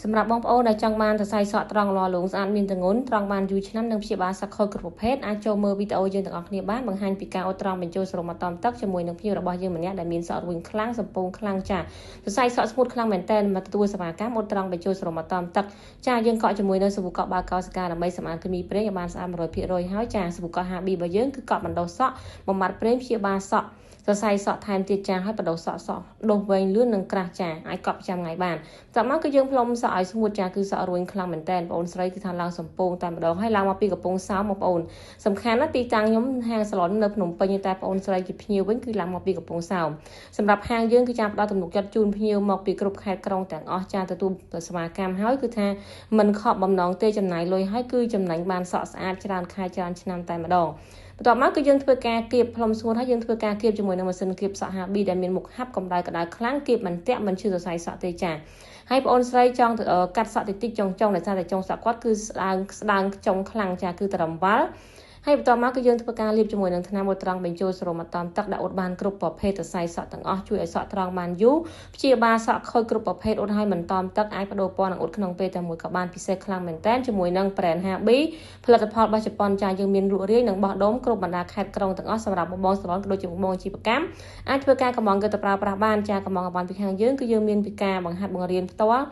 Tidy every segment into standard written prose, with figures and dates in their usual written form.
សម្រាប់បងប្អូនដែលចង់បានសរសៃសក់ត្រង់ល្អលងស្អាតមានទម្ងន់ត្រង់បានយូរឆ្នាំនិងព្យាបាលសក់ខូចគ្រប់ប្រភេទអាចចូលមើលវីដេអូយើងទាំងអស់គ្នាបានបង្ហាញពីការអ៊ុតត្រង់បញ្ចូលសរុបមកតំទឹកជាមួយនឹងភ្ញៀវរបស់យើងម្នាក់ដែលមានសក់រួញខ្លាំងសម្ពងខ្លាំងចាសរសៃសក់ស្ងួតខ្លាំងមែនទែនមកទទួលសេវាកម្មអ៊ុតត្រង់បញ្ចូលសរុបមកតំទឹកចាយើងកក់ជាមួយនឹងសាប៊ូកក់បាល់កោសកាដើម្បីសម្អាតគីមីប្រេងឲ្យបានស្អាត 100% ហើយចាសាប៊ូកក់ HB របស់យើងគឺកក់បណ្ដុះសក់បំបត្តិប្រេងព្យាបាលសក់សរសៃសក់ថែមទៀតចាហើយបដោសក់ដុសវែងលឿននិងក្រាស់ចាអាចកប់ប្រចាំថ្ងៃបានតាមមកគឺយើងផ្លុំសក់ឲ្យស្ងួតចាគឺសក់រួញខ្លាំងមែនតើបងប្អូនស្រីគឺថាឡើងសំពងតែម្ដងហើយឡើងមកពីកំពង់សោមបងប្អូនសំខាន់ណាស់ទីតាំងខ្ញុំហាងសាឡុននៅភ្នំពេញតែបងប្អូនស្រីជាភ្ញៀវវិញគឺឡើងមកពីកំពង់សោមសម្រាប់ហាងយើងគឺចាំផ្ដល់ទំនុកចិត្តជូនភ្ញៀវមកពីគ្រប់ខេត្តក្រុងទាំងអស់ចាទទួលសេវាកម្មហើយគឺថាមិនខកបំណងទេចំណាយលុយហើយគឺចំណេញបានសក់ស្អាតច្រើនខែច្រើនឆ្នាំតែម្ដងបន្ទាប់មកគឺយើងធ្វើការគៀបផ្លុំស្ងួតហើយយើងធ្វើការគៀបជាមួយនឹងម៉ាស៊ីនគៀបសក់ HB ដែលមានមុខហាប់កម្ដៅក្តៅខ្លាំងគៀបមិនតាក់មិនឈឺសរសៃសក់ទេចាហើយបងអូនស្រីចង់កាត់សក់តិចៗចុងដោយសារតែចុងសក់គាត់គឺស្ដើងចុងខ្លាំងចាគឺត្រឹមវ៉ាល់ហើយបន្ទាប់មកគឺយើងធ្វើការលាបជាមួយនឹងថ្នាំអ៊ុតត្រង់បញ្ចូលសរុបមកតំទឹកដែលអ៊ុតបានគ្រប់ប្រភេទសរសៃសក់ទាំងអស់ជួយឲ្យសក់ត្រង់បានយូរព្យាបាលសក់ខូចគ្រប់ប្រភេទអ៊ុតឲ្យមិនតំទឹកអាចបដូរពណ៌នឹងអ៊ុតក្នុងពេលតែមួយក៏បានពិសេសខ្លាំងមែនតើជាមួយនឹង brand HB ផលិតផលរបស់ជប៉ុនចាយើងមានលក់រាយនិងបោះដុំគ្រប់បណ្ដាខេត្តក្រុងទាំងអស់សម្រាប់បងសាឡុនក៏ដូចជាបងជីវកម្មអាចធ្វើការកម្មអង្គទៅប្រើប្រាស់បានចាកម្មអង្គបានពីខាងយើងគឺយើងមានពីការបង្ហាត់បង្រៀនផ្ទាល់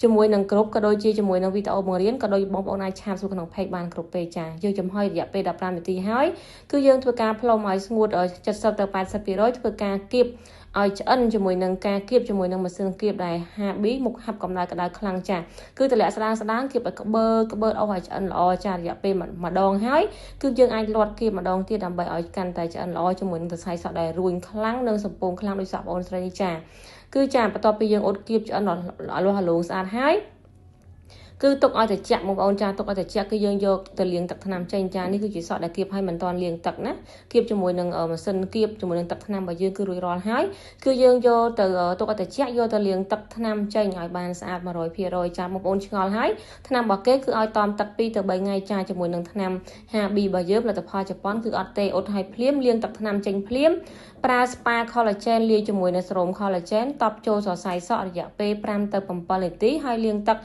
ជាមួយនឹងក្រុមក៏ដូចជាជាមួយនឹងវីដេអូបង្រៀនក៏ដូចបងប្អូនអាចឆាតសួរក្នុង page បានគ្រប់ពេលចាយើងចំហុយរយៈពេល15នាទីហើយគឺយើងធ្វើការផ្លុំឲ្យស្ងួត70ទៅ 80% ធ្វើការគៀបឲ្យឆ្អិនជាមួយនឹងការគៀបជាមួយនឹងម៉ាស៊ីនគៀបដែល HB មុខហាប់កម្ដៅក្តៅខ្លាំងចាគឺតម្លាក់ស្ដាងគៀបឲ្យក្បឺអស់ឲ្យឆ្អិនល្អចារយៈពេលម្ដងហើយគឺយើងអាចលាត់គៀបម្ដងទៀតដើម្បីឲ្យកាន់តែឆ្អិនល្អជាមួយនឹងសរសៃសក់ដែលរួញខ្លាំងនិងសំពងខ្លាំងដោយសក់បងស្រីនេះចាគឺចាបន្ទាប់ពីយើងអ៊ុតគៀបឆ្អិនលាស់ហឡូងស្អាតហើយគឺទុកឲ្យត្រជាក់បងប្អូនចាទុកឲ្យត្រជាក់គឺយើងយកទៅលាងទឹកថ្នាំចេញចានេះគឺជាសក់ដែលគៀបឲ្យមិនទាន់លាងទឹកណាគៀបជាមួយនឹងម៉ាស៊ីនគៀបជាមួយនឹងទឹកថ្នាំរបស់យើងគឺរួចរាល់ហើយគឺយើងយកទៅទុកឲ្យត្រជាក់យកទៅលាងទឹកថ្នាំចេញឲ្យបានស្អាត 100% ចាបងប្អូនឆ្ងល់ហើយថ្នាំរបស់គេគឺឲ្យតមទឹក2ទៅ3ថ្ងៃចាជាមួយនឹងថ្នាំ HB របស់យើងផលិតផលជប៉ុនគឺអត់ទេអ៊ុតឲ្យភ្លាមលាងទឹកថ្នាំចេញភ្លាមប្រើ spa collagen លាយជាមួយនឹង serum collagen តបចូលសរសៃសក់រយៈពេល5ទៅ7នាទីហើយលាងទឹក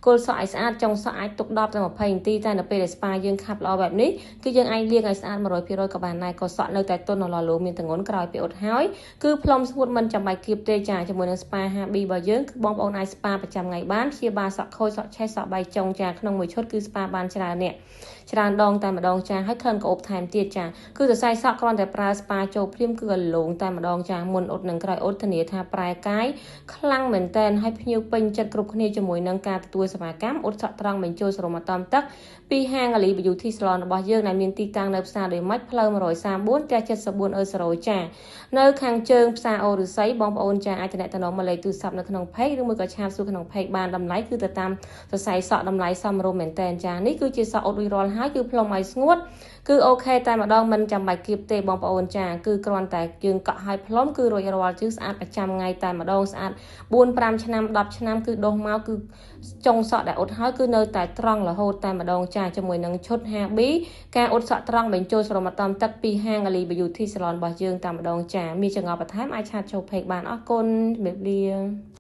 គល់សក់ឲ្យស្អាតចុងសក់អាចទុក10ទៅ20នាទីតែនៅពេលដែល spa យើងខាប់ល្អបែបនេះគឺយើងអាចលាងឲ្យស្អាត 100% ក៏បានដែរក៏សក់នៅតែទន់ល្អលោកមានទម្ងន់ក្រោយពេលអ៊ុតហើយគឺផ្លុំស្ងួតមិនចាំបាច់គៀបទេចាជាមួយនឹង spa HB របស់យើងគឺបងប្អូនអាច spa ប្រចាំថ្ងៃបានព្យាបាលសក់ខូចសក់ឆេះសក់បែកចុងចាក្នុងមួយឈុតគឺ spa បានច្រើនដងតែម្ដងចាហើយក្លិនក៏អ៊ុបថែមទៀតចាគឺសរសៃសក់គ្រាន់តែប្រើ spa ចូលភ្លាមគឺឲ្យលងតែម្ដងចាមុនអ៊ុតនិងក្រោយអ៊ុតធានាថាប្រែកាយខ្លាំងមែនតែនហើយភ្ញៀវពេញចិត្តគ្រប់គ្នាជាមួយនឹងការទទួលសេវាកម្មអ៊ុតសក់ត្រង់បញ្ចូលសរុបមកតំទឹកពីហាង Ali Beauty Salon របស់យើងដែលមានទីតាំងនៅផ្សារដូចម៉េចផ្លូវ134ផ្ទះ74អឺ0ចានៅខាងជើងផ្សារអូរឫស្សីបងប្អូនចាអាចតំណមកលេខទូរស័ព្ទនៅក្នុង page ឬមួយក៏ឆាតសួរក្នុង page បានតម្លៃគឺទៅតាមសរសៃសក់តម្លៃសមរម្យមែនតែនចានេះគឺជាសក់អ៊ុតរួចរាល់ហើយគឺផ្លុំឲ្យស្ងួតគឺអូខេតែម្ដងមិនចាំបាច់គៀបទេបងប្អូនចាគឺគ្រាន់តែយើងកក់ឲ្យផ្លុំគឺរួចរាល់ជឺស្អាតប្រចាំថ្ងៃតែម្ដងស្អាត4-5 ឆ្នាំ10ឆ្នាំគឺដុសមកគឺចុងសក់ដែលអ៊ុតហើយគឺនៅតែត្រង់រហូតតែម្ដងចាជាមួយនឹងឈុត HB ការអ៊ុតសក់ត្រង់បញ្ចូលសរុបមកតំទឹកពីហាង Ali Beauty Salon របស់យើងតែម្ដងចាមានចង្អុលបន្ថែមអាចឆាតចូល page បានអរគុណជំរាបលា